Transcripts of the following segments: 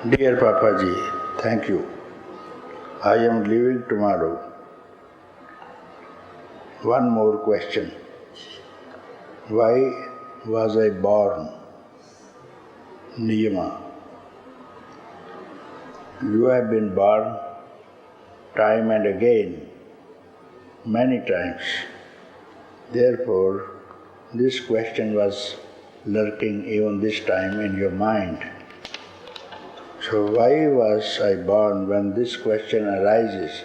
Dear Papaji, thank you. I am leaving tomorrow. One more question. Why was I born? Niyama. You have been born time and again, many times. Therefore, this question was lurking even this time in your mind. So why was I born when this question arises?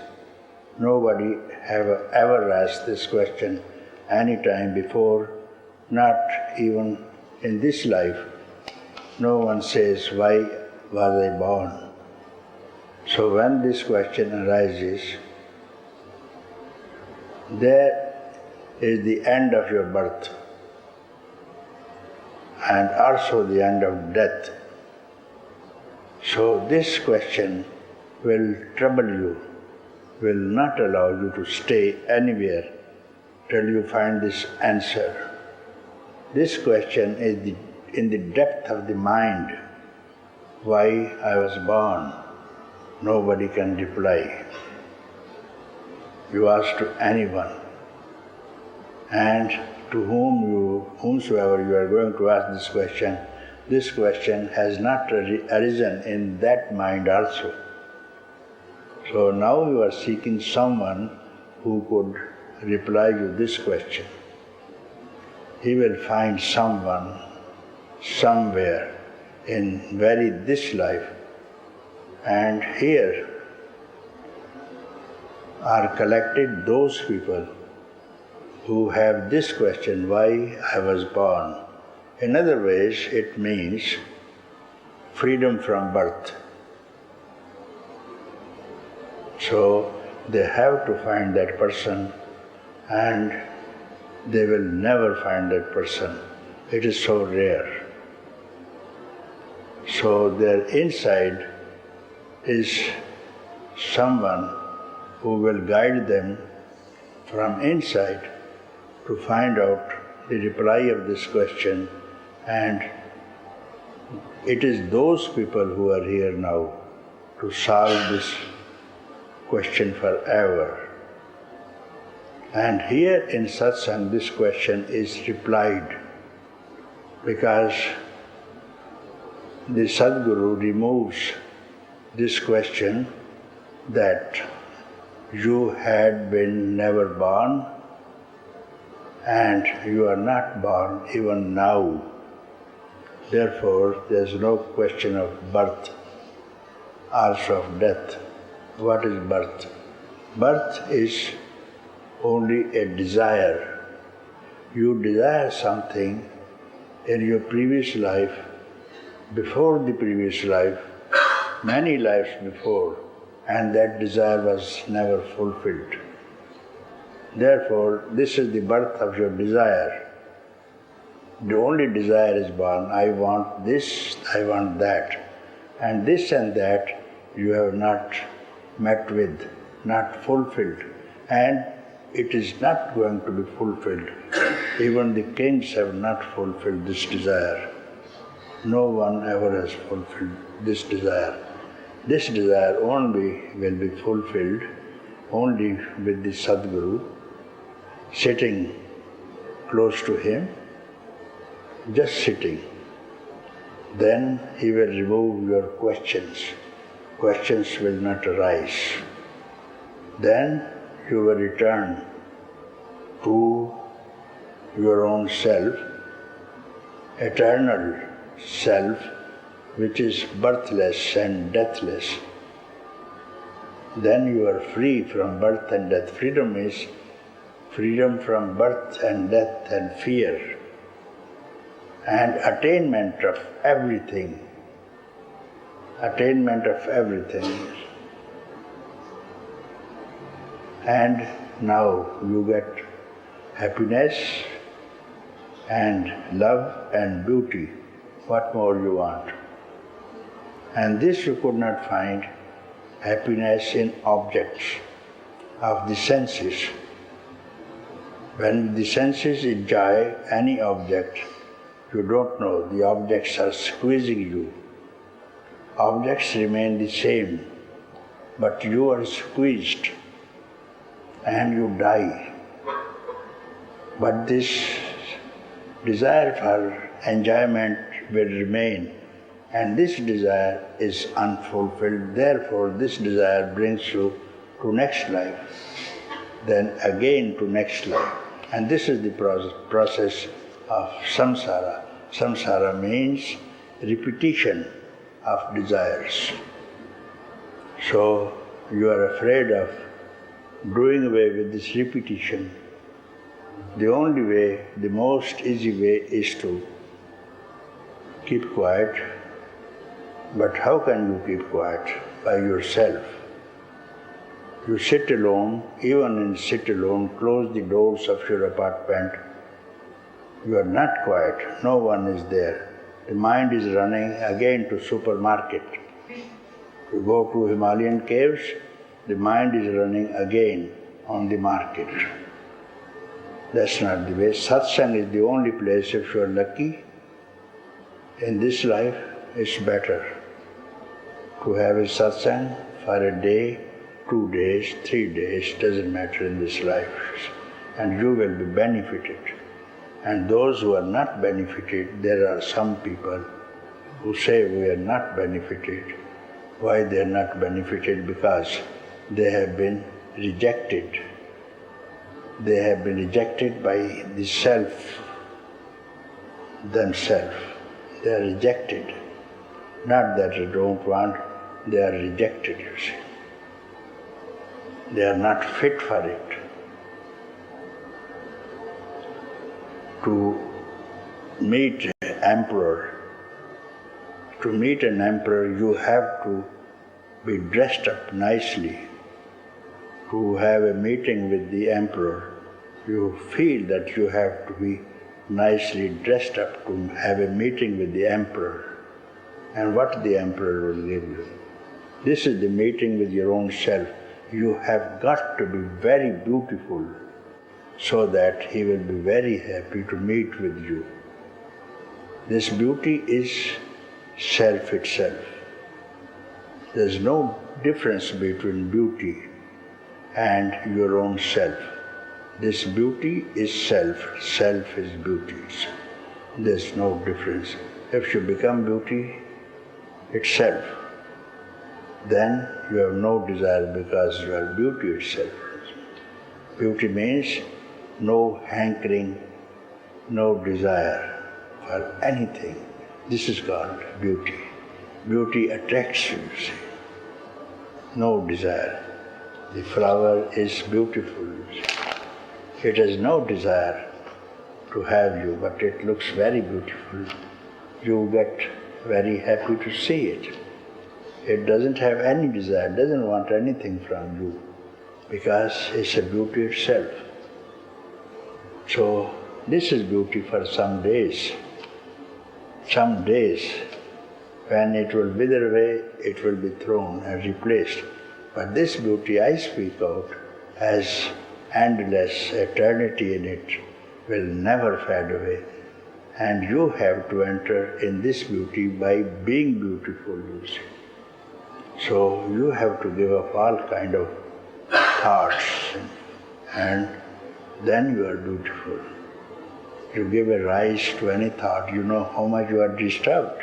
Nobody have ever asked this question any time before, not even in this life. No one says, why was I born? So when this question arises, there is the end of your birth and also the end of death. So this question will trouble you, will not allow you to stay anywhere till you find this answer. This question is in the depth of the mind. Why I was born? Nobody can reply. You ask to anyone, and to whomsoever you are going to ask this question has not arisen in that mind also. So now you are seeking someone who could reply you this question. He will find someone, somewhere, in this life. And here are collected those people who have this question, why I was born. In other ways, it means freedom from birth. So they have to find that person, and they will never find that person. It is so rare. So their inside is someone who will guide them from inside to find out the reply of this question, and it is those people who are here now to solve this question forever. And here in satsang this question is replied because the Sadguru removes this question that you had been never born and you are not born even now. Therefore, there is no question of birth, also of death. What is birth? Birth is only a desire. You desire something in your previous life, before the previous life, many lives before, and that desire was never fulfilled. Therefore, this is the birth of your desire. The only desire is born, I want this, I want that. And this and that you have not met with, not fulfilled. And it is not going to be fulfilled. Even the kings have not fulfilled this desire. No one ever has fulfilled this desire. This desire only will be fulfilled only with the Sadguru, sitting close to him, just sitting. Then he will remove your questions. Questions will not arise. Then you will return to your own self, eternal self, which is birthless and deathless. Then you are free from birth and death. Freedom is freedom from birth and death and fear, and attainment of everything. Attainment of everything. And now you get happiness and love and beauty. What more you want? And this you could not find happiness in objects of the senses. When the senses enjoy any object, you don't know, the objects are squeezing you. objects remain the same, but you are squeezed and you die. But this desire for enjoyment will remain, and this desire is unfulfilled. Therefore, this desire brings you to next life, then again to next life. And this is the process of samsara. Samsara means repetition of desires. So you are afraid of doing away with this repetition. The only way, the most easy way is to keep quiet. But how can you keep quiet? By yourself. You sit alone, even in sit alone, close the doors of your apartment. You are not quiet, no one is there. The mind is running again to supermarket. You go to Himalayan caves, the mind is running again on the market. That's not the way. Satsang is the only place, if you are lucky, in this life, it's better to have a satsang for a day, 2 days, 3 days, doesn't matter in this life, and you will be benefited. And those who are not benefited, there are some people who say we are not benefited. Why they are not benefited? Because they have been rejected. They have been rejected by the self, themselves. They are rejected. Not that they don't want, they are rejected, you see. They are not fit for it. To meet an emperor, you have to be dressed up nicely. To have a meeting with the emperor, you feel that you have to be nicely dressed up to have a meeting with the emperor. And what the emperor will give you. This is the meeting with your own self. You have got to be very beautiful so that he will be very happy to meet with you. This beauty is self itself. There is no difference between beauty and your own self. This beauty is self, self is beauty. There is no difference. If you become beauty itself, then you have no desire because you are beauty itself. Beauty means no hankering, no desire for anything. This is called beauty. Beauty attracts you, see. No desire. The flower is beautiful, you see. It has no desire to have you, but it looks very beautiful. You get very happy to see it. It doesn't have any desire, doesn't want anything from you, because it's a beauty itself. So this is beauty for some days. Some days, when it will wither away, it will be thrown and replaced. But this beauty I speak of has endless eternity in it, will never fade away. And you have to enter in this beauty by being beautiful, you see. So you have to give up all kind of thoughts, and then you are beautiful. You give a rise to any thought, you know how much you are disturbed.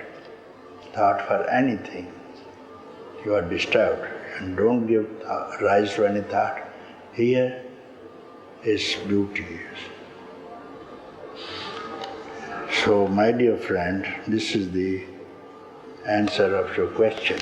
Thought for anything, you are disturbed. And don't give rise to any thought. Here is beauty. So, my dear friend, this is the answer of your question.